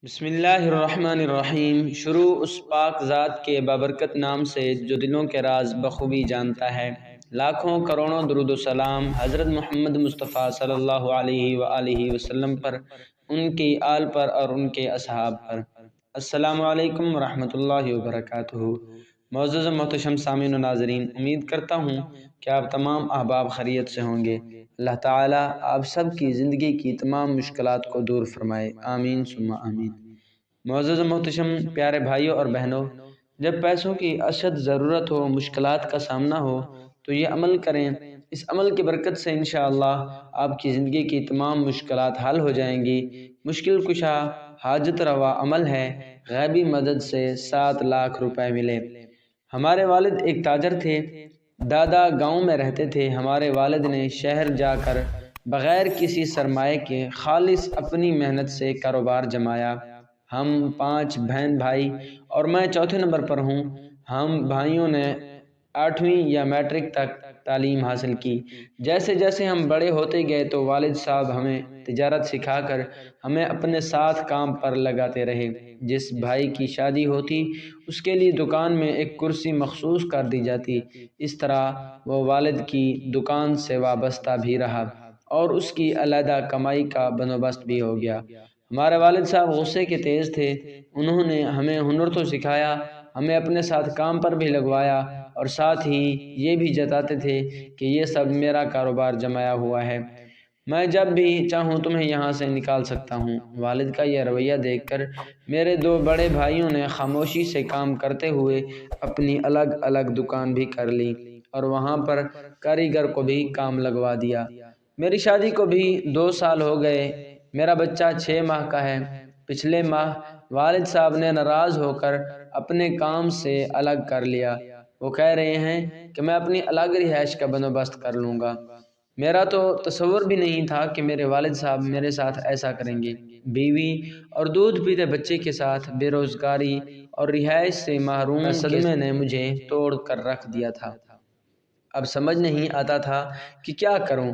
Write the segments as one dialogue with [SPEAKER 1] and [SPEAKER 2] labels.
[SPEAKER 1] بسم اللہ الرحمن الرحیم۔ شروع اس پاک ذات کے بابرکت نام سے جو دلوں کے راز بخوبی جانتا ہے۔ لاکھوں کروڑوں درود و سلام حضرت محمد مصطفیٰ صلی اللہ علیہ وآلہ وسلم پر، ان کی آل پر اور ان کے اصحاب پر۔ السلام علیکم ورحمۃ اللہ وبرکاتہ۔ معزز و محتشم سامعین و ناظرین، امید کرتا ہوں کہ آپ تمام احباب خیریت سے ہوں گے۔ اللہ تعالیٰ آپ سب کی زندگی کی تمام مشکلات کو دور فرمائے، آمین ثم آمین۔ معزز و محتشم پیارے بھائیوں اور بہنوں، جب پیسوں کی اشد ضرورت ہو، مشکلات کا سامنا ہو تو یہ عمل کریں۔ اس عمل کی برکت سے انشاءاللہ آپ کی زندگی کی تمام مشکلات حل ہو جائیں گی۔ مشکل کشا حاجت روا عمل ہے، غیبی مدد سے 7 لاکھ روپے ملے۔ ہمارے والد ایک تاجر تھے، دادا گاؤں میں رہتے تھے۔ ہمارے والد نے شہر جا کر بغیر کسی سرمایہ کے خالص اپنی محنت سے کاروبار جمایا۔ ہم 5 بہن بھائی اور میں چوتھے نمبر پر ہوں۔ ہم بھائیوں نے 8ویں یا میٹرک تک تعلیم حاصل کی۔ جیسے جیسے ہم بڑے ہوتے گئے تو والد صاحب ہمیں تجارت سکھا کر ہمیں اپنے ساتھ کام پر لگاتے رہے۔ جس بھائی کی شادی ہوتی اس کے لیے دکان میں ایک کرسی مخصوص کر دی جاتی۔ اس طرح وہ والد کی دکان سے وابستہ بھی رہا اور اس کی علیحدہ کمائی کا بندوبست بھی ہو گیا۔ ہمارے والد صاحب غصے کے تیز تھے۔ انہوں نے ہمیں ہنر تو سکھایا، ہمیں اپنے ساتھ کام پر بھی لگوایا اور ساتھ ہی یہ بھی جتاتے تھے کہ یہ سب میرا کاروبار جمایا ہوا ہے، میں جب بھی چاہوں تمہیں یہاں سے نکال سکتا ہوں۔ والد کا یہ رویہ دیکھ کر میرے 2 بڑے بھائیوں نے خاموشی سے کام کرتے ہوئے اپنی الگ الگ دکان بھی کر لی اور وہاں پر کاریگر کو بھی کام لگوا دیا۔ میری شادی کو بھی 2 سال ہو گئے، میرا بچہ 6 ماہ کا ہے۔ پچھلے ماہ والد صاحب نے ناراض ہو کر اپنے کام سے الگ کر لیا۔ وہ کہہ رہے ہیں کہ میں اپنی الگ رہائش کا بندوبست کر لوں گا۔ میرا تو تصور بھی نہیں تھا کہ میرے والد صاحب میرے ساتھ ایسا کریں گے۔ بیوی اور دودھ پیتے بچے کے ساتھ بے روزگاری اور رہائش سے محروم صدمے نے مجھے توڑ کر رکھ دیا تھا۔ اب سمجھ نہیں آتا تھا کہ کیا کروں۔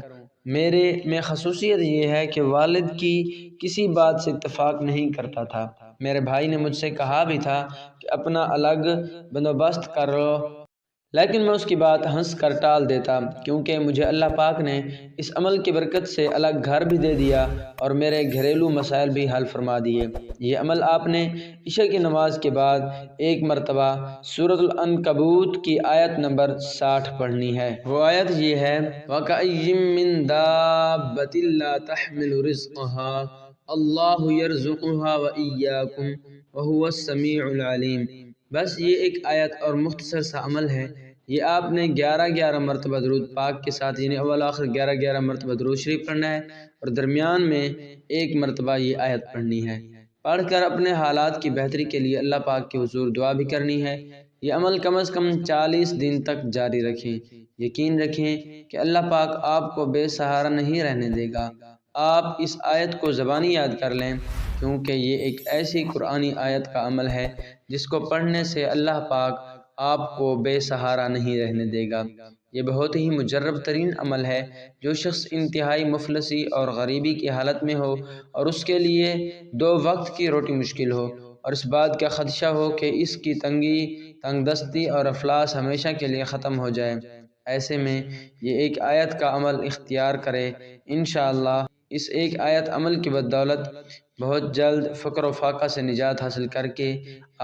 [SPEAKER 1] میرے میں خصوصیت یہ ہے کہ والد کی کسی بات سے اتفاق نہیں کرتا تھا۔ میرے بھائی نے مجھ سے کہا بھی تھا کہ اپنا الگ بندوبست کر لو، لیکن میں اس کی بات ہنس کر ٹال دیتا، کیونکہ مجھے اللہ پاک نے اس عمل کی برکت سے الگ گھر بھی دے دیا اور میرے گھریلو مسائل بھی حل فرما دیے۔ یہ عمل آپ نے عشاء کی نماز کے بعد ایک مرتبہ سورۃ العنکبوت کی آیت نمبر 60 پڑھنی ہے۔ وہ آیت یہ ہے، وَكَأَيٍّ مِّن دَابَّةٍ لَّا تَحْمِلُ رِزْقَهَا اللَّهُ يَرْزُقُهَا وَإِيَّاكُمْ وَهُوَ السَّمِيعُ الْعَلِيمُ۔ بس یہ ایک آیت اور مختصر سا عمل ہے۔ یہ آپ نے 11 مرتبہ درود پاک کے ساتھ، یعنی اول آخر 11 مرتبہ درود شریف پڑھنا ہے اور درمیان میں 1 مرتبہ یہ آیت پڑھنی ہے۔ پڑھ کر اپنے حالات کی بہتری کے لیے اللہ پاک کے حضور دعا بھی کرنی ہے۔ یہ عمل کم از کم 40 دن تک جاری رکھیں۔ یقین رکھیں کہ اللہ پاک آپ کو بے سہارا نہیں رہنے دے گا۔ آپ اس آیت کو زبانی یاد کر لیں، کیونکہ یہ ایک ایسی قرآنی آیت کا عمل ہے جس کو پڑھنے سے اللہ پاک آپ کو بے سہارا نہیں رہنے دے گا۔ یہ بہت ہی مجرب ترین عمل ہے۔ جو شخص انتہائی مفلسی اور غریبی کی حالت میں ہو اور اس کے لیے 2 وقت کی روٹی مشکل ہو اور اس بات کا خدشہ ہو کہ اس کی تنگی، تنگ دستی اور افلاس ہمیشہ کے لیے ختم ہو جائے، ایسے میں یہ ایک آیت کا عمل اختیار کرے۔ انشاءاللہ اس ایک آیت عمل کی بدولت بہت جلد فقر و فاقہ سے نجات حاصل کر کے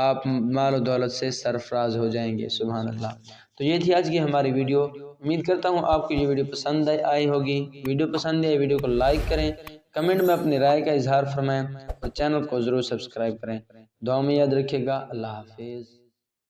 [SPEAKER 1] آپ مال و دولت سے سرفراز ہو جائیں گے۔ سبحان اللہ۔ تو یہ تھی آج کی ہماری ویڈیو۔ امید کرتا ہوں آپ کو یہ ویڈیو پسند آئی ہوگی۔ ویڈیو پسند آئی ویڈیو کو لائک کریں، کمنٹ میں اپنی رائے کا اظہار فرمائیں اور چینل کو ضرور سبسکرائب کریں۔ دعا میں یاد رکھیے گا۔ اللہ حافظ۔